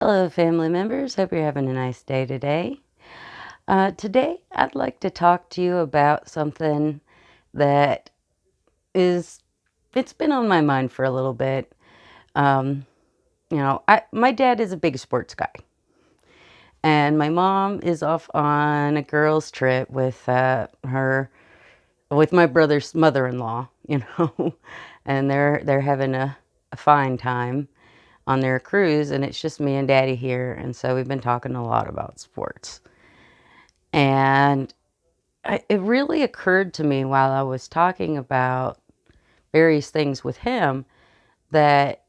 Hello, family members. Hope you're having a nice day today. Today, I'd like to talk to you about something that it's been on my mind for a little bit. Um, my dad is a big sports guy, and my mom is off on a girls' trip with with my brother's mother-in-law, and they're having a fine time on their cruise, and it's just me and Daddy here, and so we've been talking a lot about sports. And it really occurred to me while I was talking about various things with him that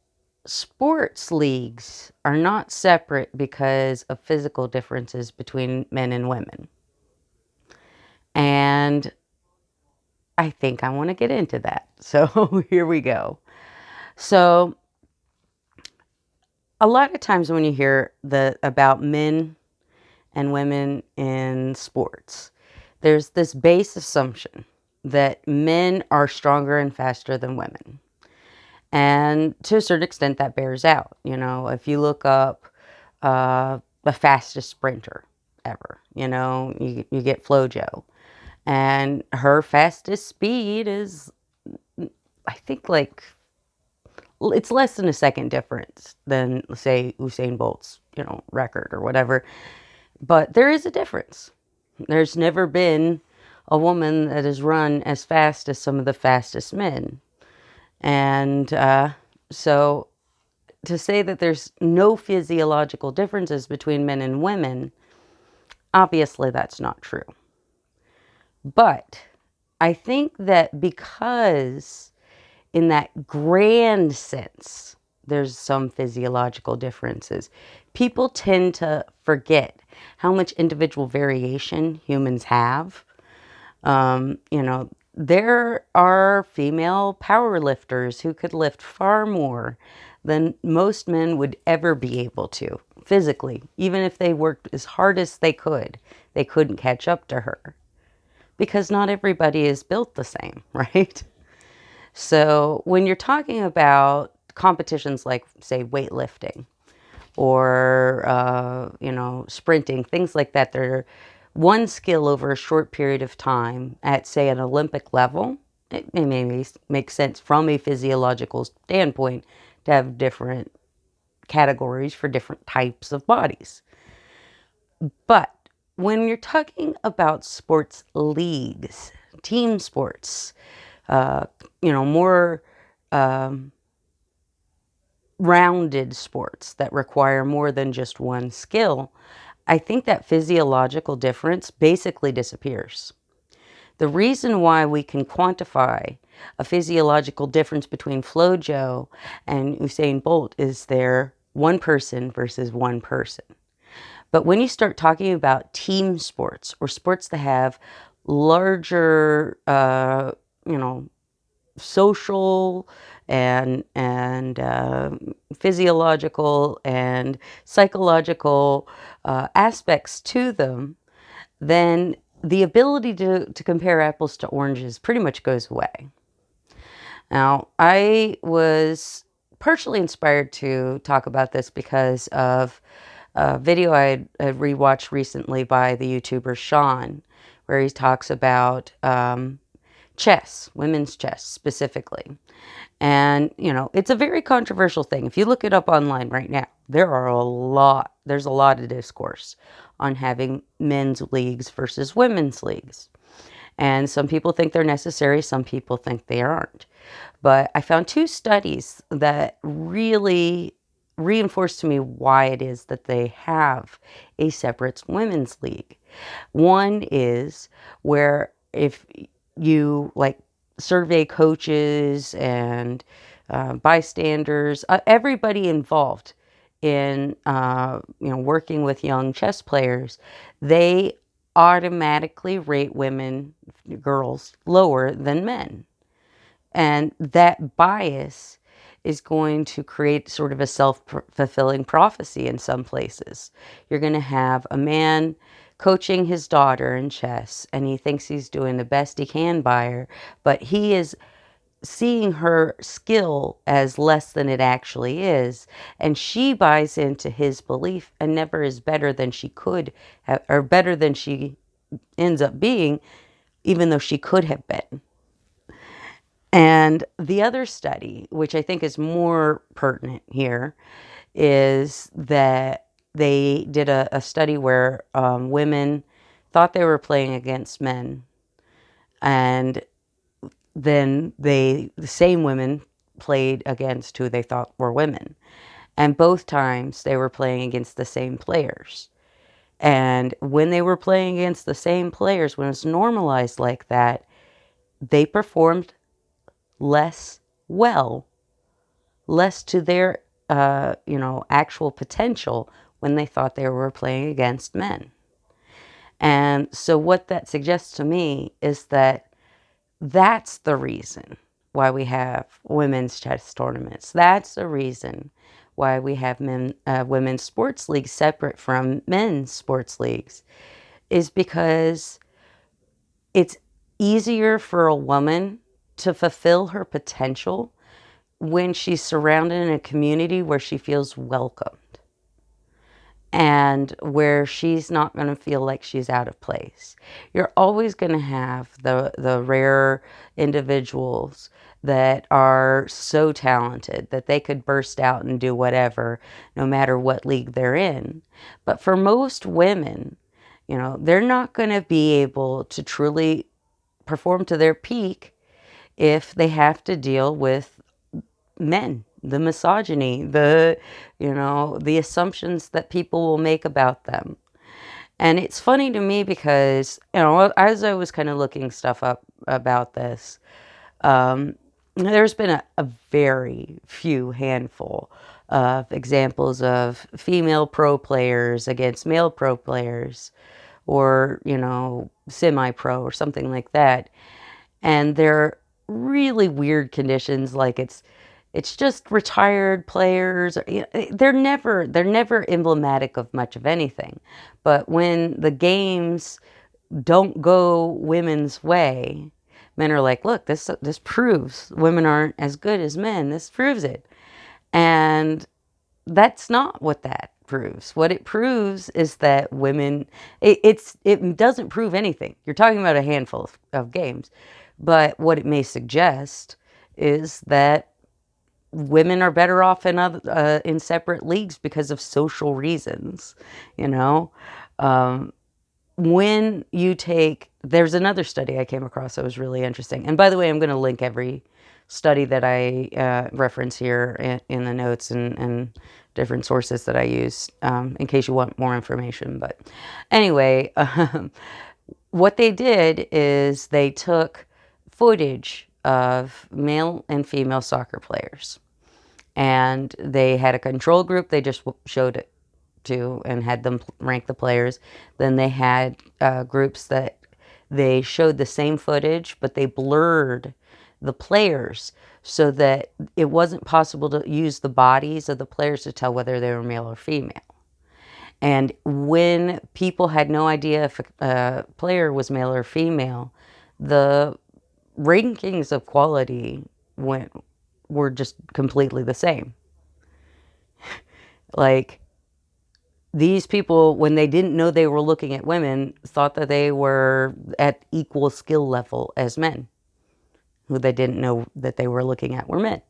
sports leagues are not separate because of physical differences between men and women. And I think I want to get into that. So here we go. So a lot of times when you hear about men and women in sports, there's this base assumption that men are stronger and faster than women. And to a certain extent, that bears out. If you look up the fastest sprinter ever, you get FloJo. And her fastest speed is, I think, like, it's less than a second difference than, say, Usain Bolt's, record or whatever. But there is a difference. There's never been a woman that has run as fast as some of the fastest men. And so to say that there's no physiological differences between men and women, obviously that's not true. But I think that because in that grand sense, there's some physiological differences, people tend to forget how much individual variation humans have. There are female power lifters who could lift far more than most men would ever be able to physically. Even if they worked as hard as they couldn't catch up to her because not everybody is built the same, right? So when you're talking about competitions like, say, weightlifting or, sprinting, things like that, they're one skill over a short period of time at, say, an Olympic level. It may make sense from a physiological standpoint to have different categories for different types of bodies. But when you're talking about sports leagues, team sports, more um, rounded sports that require more than just one skill, I think that physiological difference basically disappears. The reason why we can quantify a physiological difference between FloJo and Usain Bolt is they're one person versus one person. But when you start talking about team sports or sports that have larger, social and physiological and psychological aspects to them, then the ability to compare apples to oranges pretty much goes away. Now, I was partially inspired to talk about this because of a video I had rewatched recently by the YouTuber Sean, where he talks about chess, women's chess specifically. And, it's a very controversial thing. If you look it up online right now, there's a lot of discourse on having men's leagues versus women's leagues. And some people think they're necessary, some people think they aren't. But I found two studies that really reinforced to me why it is that they have a separate women's league. One is where if you survey coaches and bystanders, everybody involved in working with young chess players, they automatically rate girls lower than men. And that bias is going to create sort of a self-fulfilling prophecy in some places. You're going to have a man coaching his daughter in chess, and he thinks he's doing the best he can by her, but he is seeing her skill as less than it actually is, and she buys into his belief and never is better than she could have, or better than she ends up being, even though she could have been. And the other study, which I think is more pertinent here, is that they did a study where women thought they were playing against men, and then the same women played against who they thought were women. And both times they were playing against the same players. And when they were playing against the same players, when it's normalized like that, they performed less well, less to their, actual potential when they thought they were playing against men. And so what that suggests to me is that that's the reason why we have women's chess tournaments. That's the reason why we have women's sports leagues separate from men's sports leagues, is because it's easier for a woman to fulfill her potential when she's surrounded in a community where she feels welcomed and where she's not going to feel like she's out of place. You're always going to have the rare individuals that are so talented that they could burst out and do whatever, no matter what league they're in. But for most women, they're not going to be able to truly perform to their peak if they have to deal with men, the misogyny, the assumptions that people will make about them. And it's funny to me because, as I was kind of looking stuff up about this, there's been a very few handful of examples of female pro players against male pro players, or, semi-pro or something like that. And they're really weird conditions, like it's just retired players. They're never emblematic of much of anything. But when the games don't go women's way, men are like, look, this proves women aren't as good as men. This proves it. And that's not what that proves. What it proves is that women, it doesn't prove anything. You're talking about a handful of games. But what it may suggest is that women are better off in separate leagues because of social reasons. When you take, there's another study I came across that was really interesting. And by the way, I'm going to link every study that I reference here in the notes and different sources that I use, in case you want more information. But anyway, what they did is they took footage of male and female soccer players, and they had a control group they just showed it to and had them rank the players. Then they had groups that they showed the same footage, but they blurred the players so that it wasn't possible to use the bodies of the players to tell whether they were male or female. And when people had no idea if a player was male or female, the rankings of quality were just completely the same. Like, these people, when they didn't know they were looking at women, thought that they were at equal skill level as men, who they didn't know that they were looking at were men.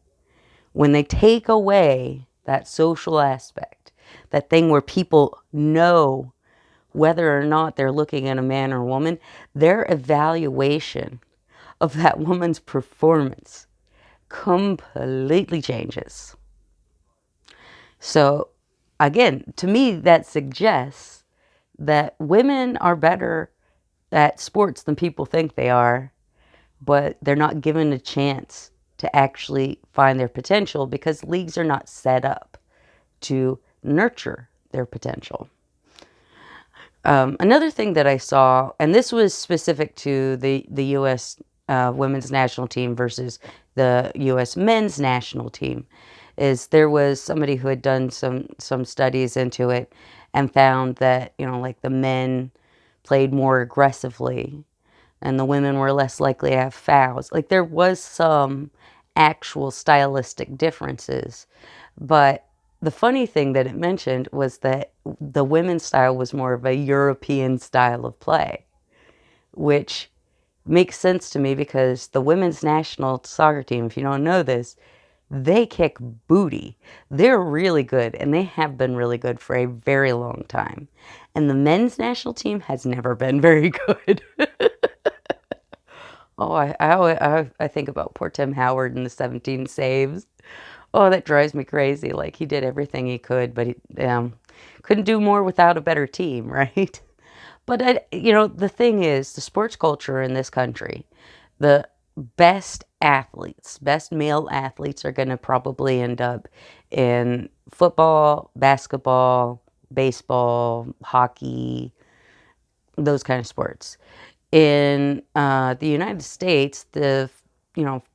When they take away that social aspect, that thing where people know whether or not they're looking at a man or a woman, their evaluation of that woman's performance completely changes. So again, to me, that suggests that women are better at sports than people think they are, but they're not given a chance to actually find their potential because leagues are not set up to nurture their potential. Another thing that I saw, and this was specific to the U.S. Women's national team versus the U.S. men's national team, is there was somebody who had done some studies into it and found that, like the men played more aggressively and the women were less likely to have fouls. Like there was some actual stylistic differences, but the funny thing that it mentioned was that the women's style was more of a European style of play, which makes sense to me because the women's national soccer team, if you don't know this, they kick booty. They're really good, and they have been really good for a very long time. And the men's national team has never been very good. Oh, I think about poor Tim Howard and the 17 saves. Oh, that drives me crazy. Like he did everything he could, but he couldn't do more without a better team, right? But the thing is, the sports culture in this country, the best athletes, best male athletes are going to probably end up in football, basketball, baseball, hockey, those kind of sports. In the United States, the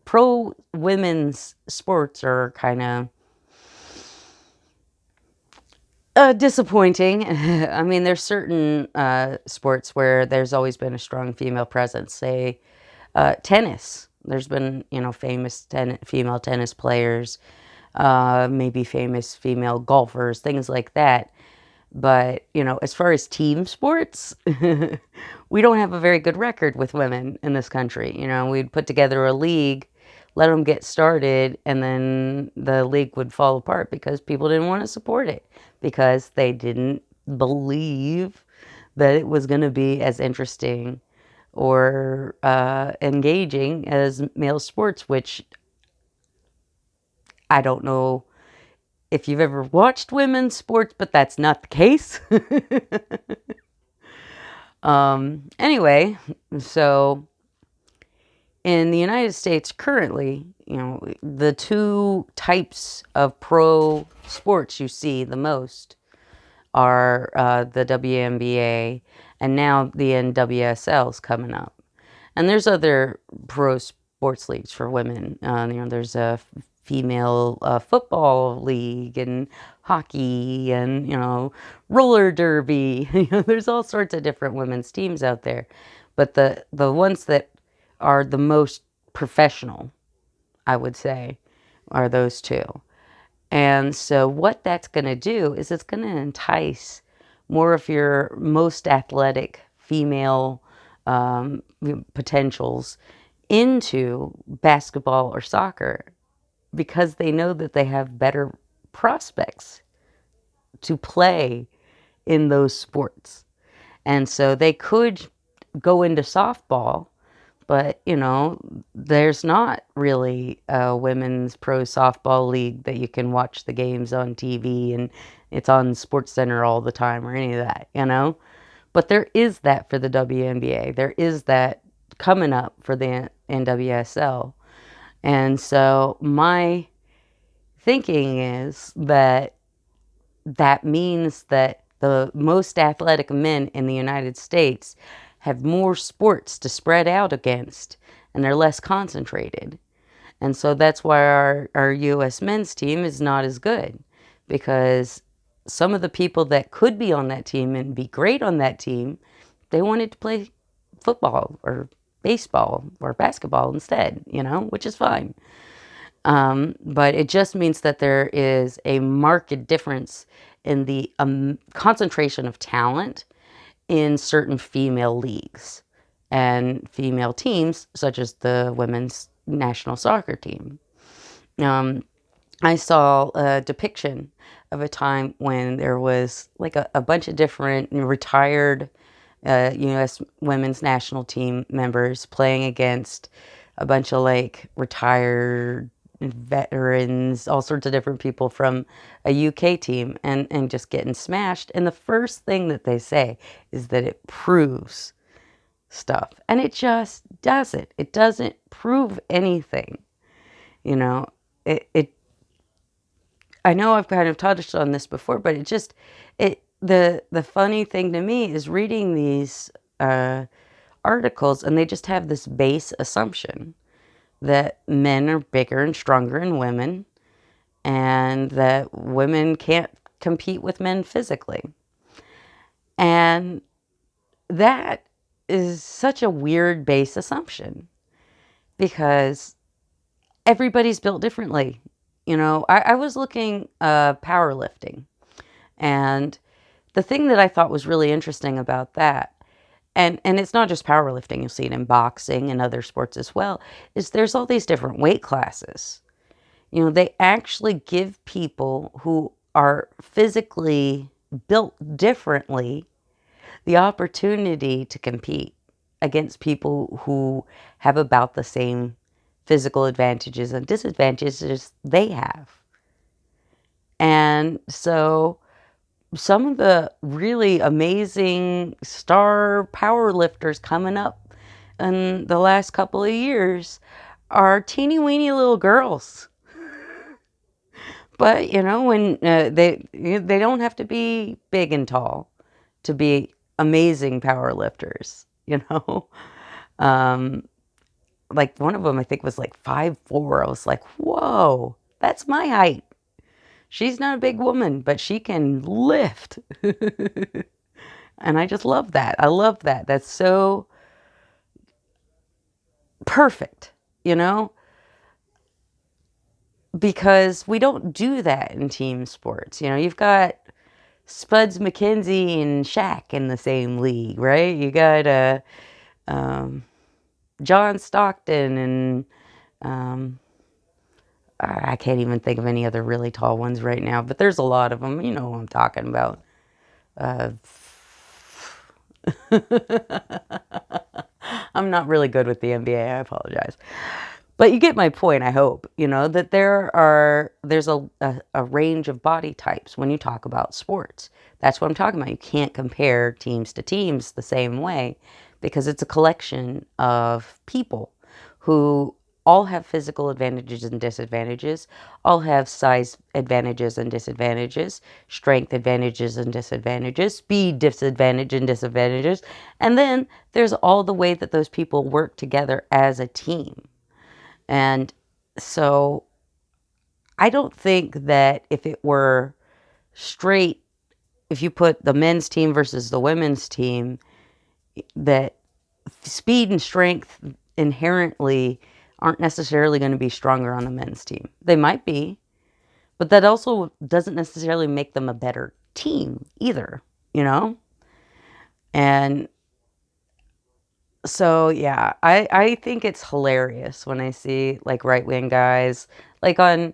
pro women's sports are kind of disappointing. I mean, there's certain sports where there's always been a strong female presence. Say, tennis. There's been, famous female tennis players, maybe famous female golfers, things like that. But, as far as team sports, we don't have a very good record with women in this country. We'd put together a league, let them get started, and then the league would fall apart because people didn't want to support it because they didn't believe that it was going to be as interesting or engaging as male sports, which I don't know if you've ever watched women's sports, but that's not the case. Anyway, so in the United States currently, the two types of pro sports you see the most are the WNBA and now the NWSL is coming up. And there's other pro sports leagues for women. There's a female football league and hockey and, roller derby. There's all sorts of different women's teams out there. But the ones that are the most professional, I would say, are those two. And so what that's going to do is it's going to entice more of your most athletic female potentials into basketball or soccer because they know that they have better prospects to play in those sports. And so they could go into softball, but, there's not really a women's pro softball league that you can watch the games on TV and it's on SportsCenter all the time or any of that. But there is that for the WNBA. There is that coming up for the NWSL. And so my thinking is that that means that the most athletic men in the United States have more sports to spread out against, and they're less concentrated. And so that's why our U.S. men's team is not as good, because some of the people that could be on that team and be great on that team, they wanted to play football or baseball or basketball instead, which is fine. But it just means that there is a marked difference in the concentration of talent in certain female leagues and female teams, such as the women's national soccer team. I saw a depiction of a time when there was like a bunch of different retired U.S. women's national team members playing against a bunch of like retired veterans, all sorts of different people from a UK team and just getting smashed. And the first thing that they say is that it proves stuff. And it just doesn't. It doesn't prove anything. It I know I've kind of touched on this before, but the funny thing to me is reading these articles and they just have this base assumption that men are bigger and stronger than women and that women can't compete with men physically. And that is such a weird base assumption because everybody's built differently. I was looking powerlifting, and the thing that I thought was really interesting about that, and it's not just powerlifting, you'll see it in boxing and other sports as well, is there's all these different weight classes. They actually give people who are physically built differently the opportunity to compete against people who have about the same physical advantages and disadvantages they have. And so some of the really amazing star power lifters coming up in the last couple of years are teeny weeny little girls. But when they don't have to be big and tall to be amazing power lifters. Um, like one of them I think was like 5'4". I was like, whoa, that's my height. She's not a big woman, but she can lift. And I just love that. I love that. That's so perfect, because we don't do that in team sports. You've got Spuds McKenzie and Shaq in the same league, right? You got John Stockton and I can't even think of any other really tall ones right now, but there's a lot of them. You know who I'm talking about. I'm not really good with the NBA. I apologize. But you get my point, I hope, that there's a range of body types when you talk about sports. That's what I'm talking about. You can't compare teams to teams the same way because it's a collection of people who all have physical advantages and disadvantages, all have size advantages and disadvantages, strength advantages and disadvantages, speed disadvantage and disadvantages, and then there's all the way that those people work together as a team. And so I don't think that if it were straight, if you put the men's team versus the women's team, that speed and strength inherently aren't necessarily going to be stronger on the men's team. They might be, but that also doesn't necessarily make them a better team either, And so, yeah, I think it's hilarious when I see like right-wing guys, like on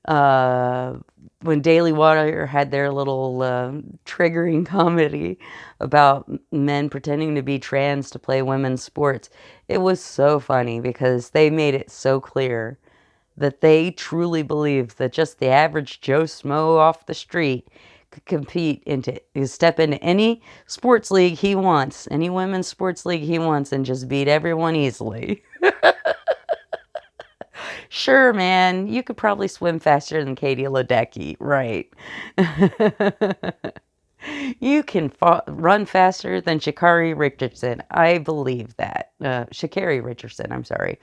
uh, when Daily Wire had their little triggering comedy about men pretending to be trans to play women's sports. It was so funny because they made it so clear that they truly believe that just the average Joe Smo off the street could step into any sports league he wants, any women's sports league he wants, and just beat everyone easily. Sure, man, you could probably swim faster than Katie Ledecky, right? You can run faster than Sha'Carri Richardson. I believe that. Sha'Carri Richardson, I'm sorry.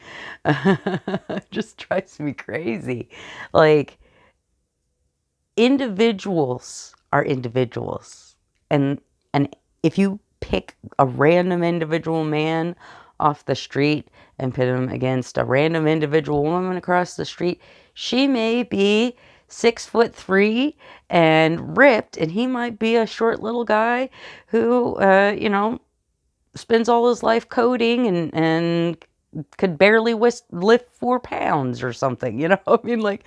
Just drives me crazy. Like, individuals are individuals. And if you pick a random individual man off the street and pit him against a random individual woman across the street, she may be 6'3" and ripped, and he might be a short little guy who, spends all his life coding and could barely lift 4 pounds or something, I mean, like,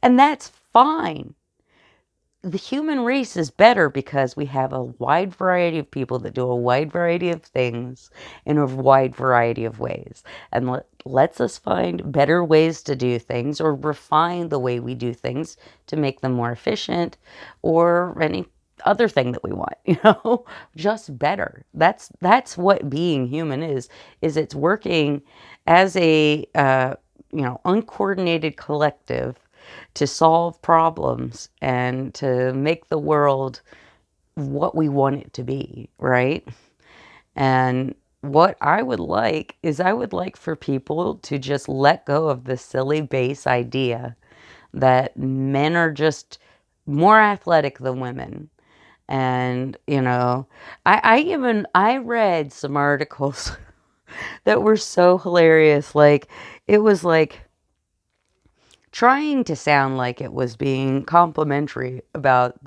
and that's fine. The human race is better because we have a wide variety of people that do a wide variety of things in a wide variety of ways. And lets us find better ways to do things or refine the way we do things to make them more efficient or any other thing that we want, just better. That's what being human is it's working as a, uncoordinated collective to solve problems and to make the world what we want it to be, right? And what I would like is I would like for people to just let go of the silly base idea that men are just more athletic than women And, I read some articles that were so hilarious. Like, it was like trying to sound like it was being complimentary about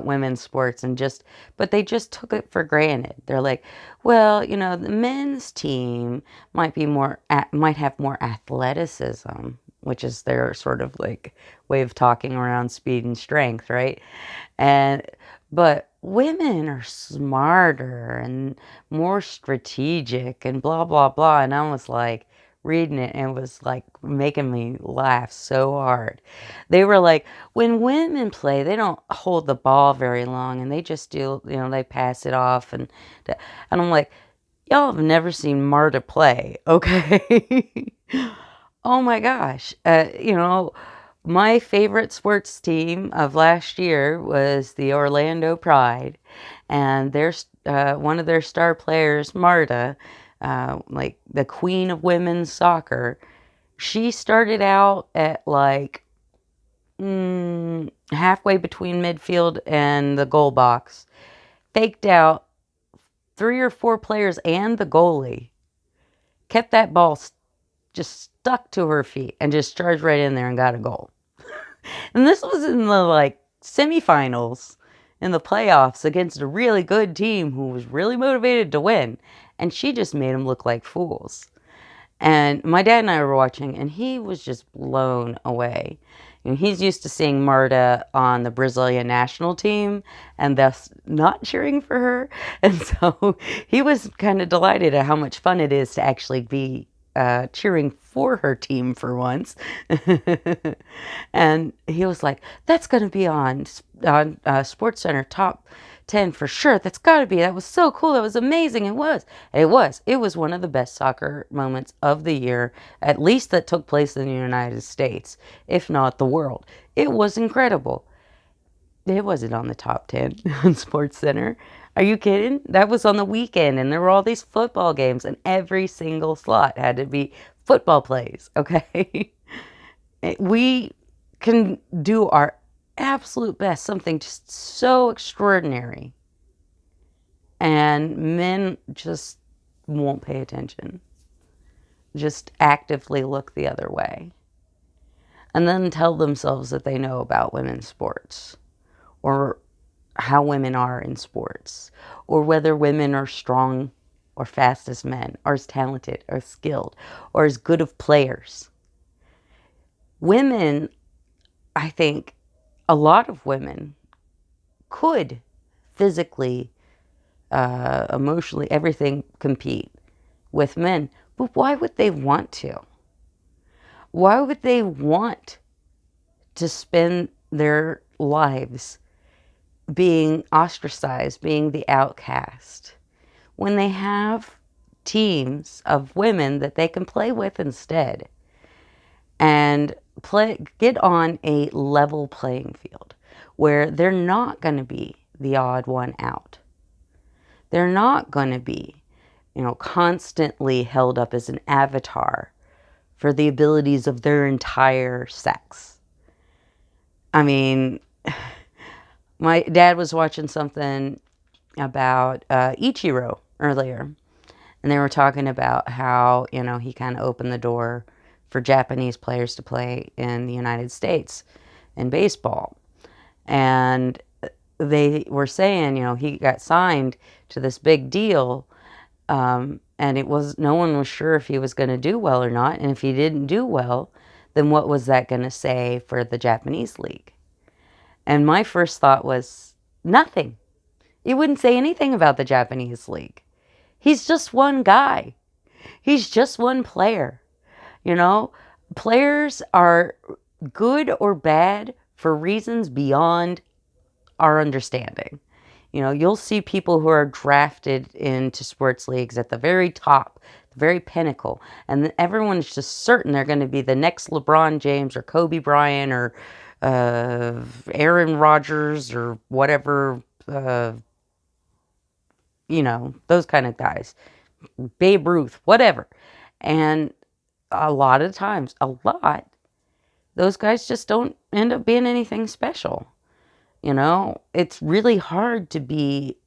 women's sports, and just but they just took it for granted. They're like, well, the men's team might have more athleticism, which is their sort of like way of talking around speed and strength, right? And but women are smarter and more strategic and blah blah blah. And I was like reading it, and it was like making me laugh so hard. They were like, when women play, they don't hold the ball very long, and they just do, they pass it off. And I'm like, y'all have never seen Marta play, okay? Oh my gosh. My favorite sports team of last year was the Orlando Pride, and one of their star players, Marta, like the queen of women's soccer. She started out at like halfway between midfield and the goal box, faked out 3 or 4 players and the goalie, kept that ball just stuck to her feet, and just charged right in there and got a goal. And this was in the like semifinals in the playoffs against a really good team who was really motivated to win. And she just made them look like fools. And my dad and I were watching, and he was just blown away. He's used to seeing Marta on the Brazilian national team and thus not cheering for her. And so he was kind of delighted at how much fun it is to actually be cheering for her team for once. And he was like, that's going to be on Sports Center top 10 for sure. That's got to be. That was so cool. That was amazing. It was. It was one of the best soccer moments of the year, at least that took place in the United States, if not the world. It was incredible. It wasn't on the top 10 on Sports Center. Are you kidding? That was on the weekend, and there were all these football games, and every single slot had to be football plays, okay? We can do our absolute best, something just so extraordinary, and men just won't pay attention. Just actively look the other way. And then tell themselves that they know about women's sports, or how women are in sports, or whether women are strong or fast as men, or as talented or skilled, or as good of players. Women, I think a lot of women could physically, emotionally, everything compete with men. But why would they want to? Why would they want to spend their lives being ostracized, being the outcast, when they have teams of women that they can play with instead, and get on a level playing field where they're not going to be the odd one out? They're not going to be, constantly held up as an avatar for the abilities of their entire sex. I mean, my dad was watching something about Ichiro earlier, and they were talking about how, he kind of opened the door for Japanese players to play in the United States in baseball. And they were saying, he got signed to this big deal, and no one was sure if he was going to do well or not. And if he didn't do well, then what was that going to say for the Japanese league? And my first thought was nothing. It wouldn't say anything about the Japanese league. He's just one guy. He's just one player. Players are good or bad for reasons beyond our understanding. You'll see people who are drafted into sports leagues at the very top, the very pinnacle, and everyone's just certain they're going to be the next LeBron James or Kobe Bryant or Aaron Rodgers or whatever, those kind of guys. Babe Ruth, whatever. And a lot, those guys just don't end up being anything special. You know, it's really hard to be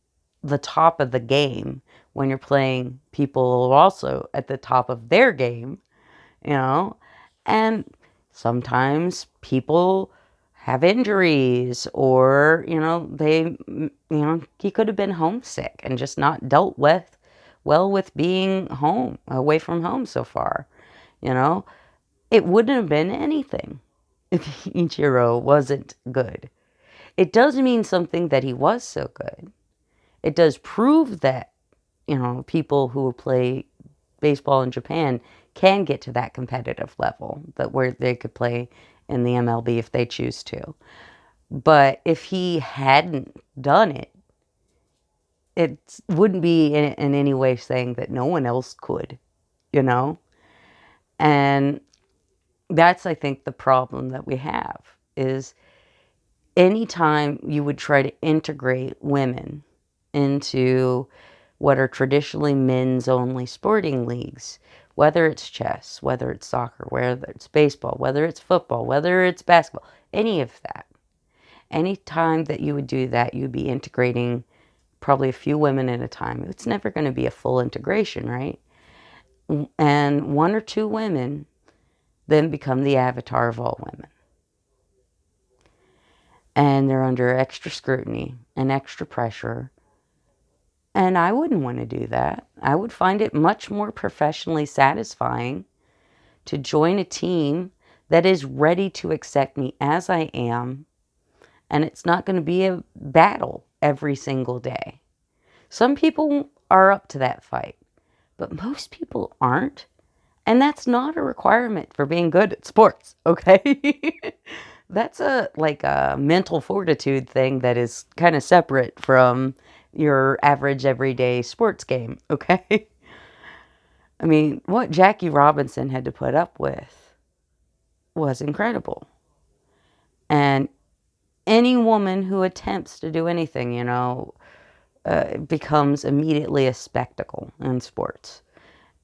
the top of the game when you're playing people who are also at the top of their game, you know, and sometimes people have injuries or, he could have been homesick and just not dealt with well with being home, away from home so far, you know. It wouldn't have been anything if Ichiro wasn't good. It does mean something that he was so good. It does prove that, people who play baseball in Japan can get to that competitive level, that where they could play in the MLB if they choose to. But if he hadn't done it, it wouldn't be in any way saying that no one else could, you know? And that's, I think, the problem that we have is anytime you would try to integrate women into what are traditionally men's only sporting leagues, whether it's chess, whether it's soccer, whether it's baseball, whether it's football, whether it's basketball, any of that. Anytime that you would do that, you'd be integrating probably a few women at a time. It's never going to be a full integration, right? And one or two women then become the avatar of all women. And they're under extra scrutiny and extra pressure. And I wouldn't want to do that. I would find it much more professionally satisfying to join a team that is ready to accept me as I am, and it's not going to be a battle every single day. Some people are up to that fight, but most people aren't. And that's not a requirement for being good at sports, okay? That's a mental fortitude thing that is kind of separate from your average everyday sports game, okay? I mean, what Jackie Robinson had to put up with was incredible. And any woman who attempts to do anything, becomes immediately a spectacle in sports.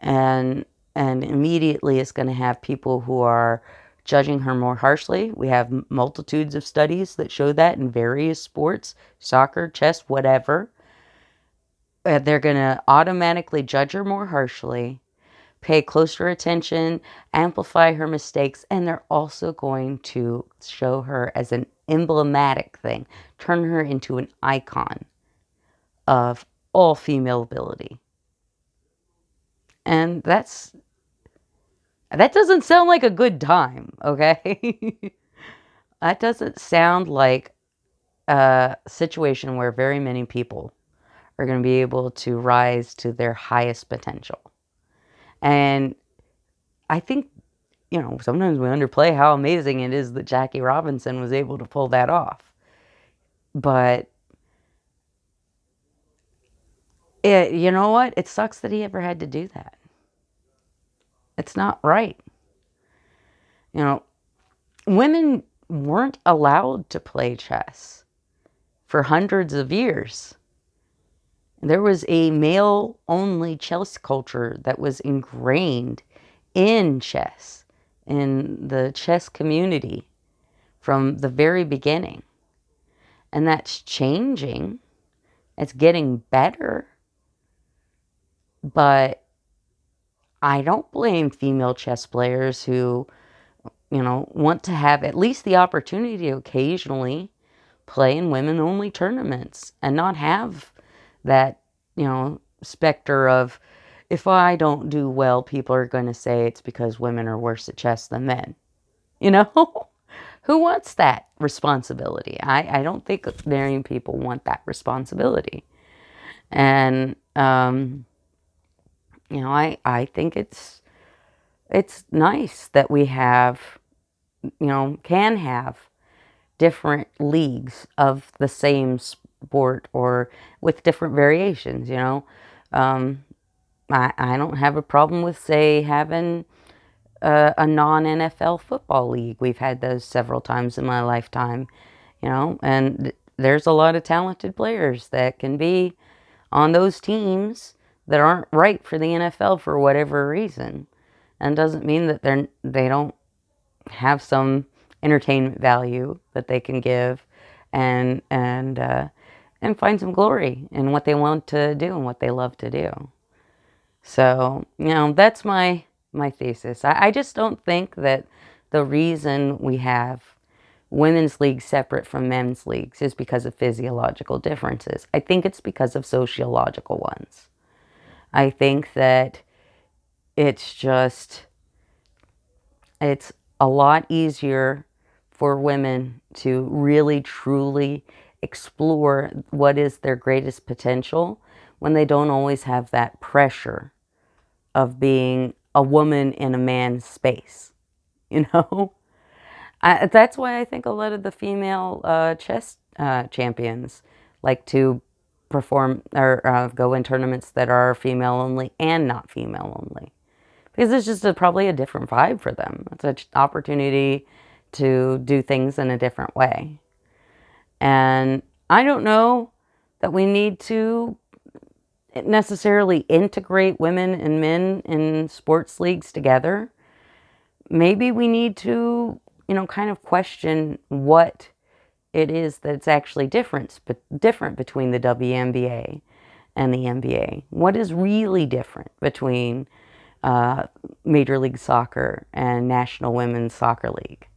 And immediately it's going to have people who are judging her more harshly. We have multitudes of studies that show that in various sports, soccer, chess, whatever. They're going to automatically judge her more harshly, pay closer attention, amplify her mistakes, and they're also going to show her as an emblematic thing, turn her into an icon of all female ability. And that doesn't sound like a good time, okay? That doesn't sound like a situation where very many people are going to be able to rise to their highest potential. And I think, sometimes we underplay how amazing it is that Jackie Robinson was able to pull that off. But, you know what? It sucks that he ever had to do that. It's not right. Women weren't allowed to play chess for hundreds of years. There was a male-only chess culture that was ingrained in chess, in the chess community from the very beginning. And that's changing. It's getting better. But I don't blame female chess players who, want to have at least the opportunity to occasionally play in women-only tournaments and not have that, specter of, if I don't do well, people are going to say it's because women are worse at chess than men. Who wants that responsibility? I don't think many people want that responsibility. And, I think it's nice that we have, can have different leagues of the same sport or with different variations, I don't have a problem with, say, having a non-NFL football league. We've had those several times in my lifetime, and there's a lot of talented players that can be on those teams that aren't right for the NFL for whatever reason. And doesn't mean that they don't have some entertainment value that they can give and find some glory in what they want to do and what they love to do. So, that's my thesis. I just don't think that the reason we have women's leagues separate from men's leagues is because of physiological differences. I think it's because of sociological ones. I think that it's just, it's a lot easier for women to really truly explore what is their greatest potential when they don't always have that pressure of being a woman in a man's space, you know? That's why I think a lot of the female chess champions like to perform or go in tournaments that are female only and not female only. Because it's just probably a different vibe for them. It's an opportunity to do things in a different way. And I don't know that we need to necessarily integrate women and men in sports leagues together. Maybe we need to, kind of question what it is that's actually different between the WNBA and the NBA. What is really different between Major League Soccer and National Women's Soccer League,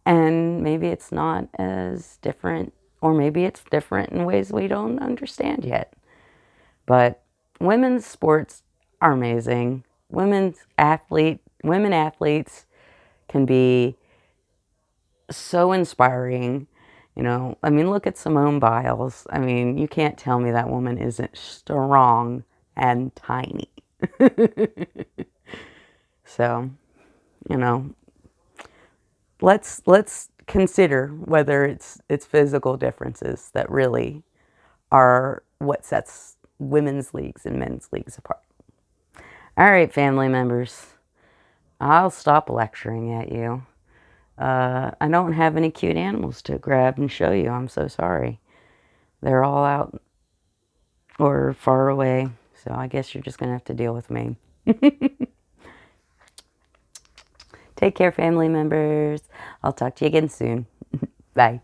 And maybe it's not as different, or maybe it's different in ways we don't understand yet. But women's sports are amazing. Women athletes can be so inspiring. Look at Simone Biles. You can't tell me that woman isn't strong and tiny. So, let's consider whether it's physical differences that really are what sets women's leagues and men's leagues apart. All right, family members, I'll stop lecturing at you. I don't have any cute animals to grab and show you. I'm so sorry. They're all out or far away, so I guess you're just going to have to deal with me. Take care, family members. I'll talk to you again soon. Bye.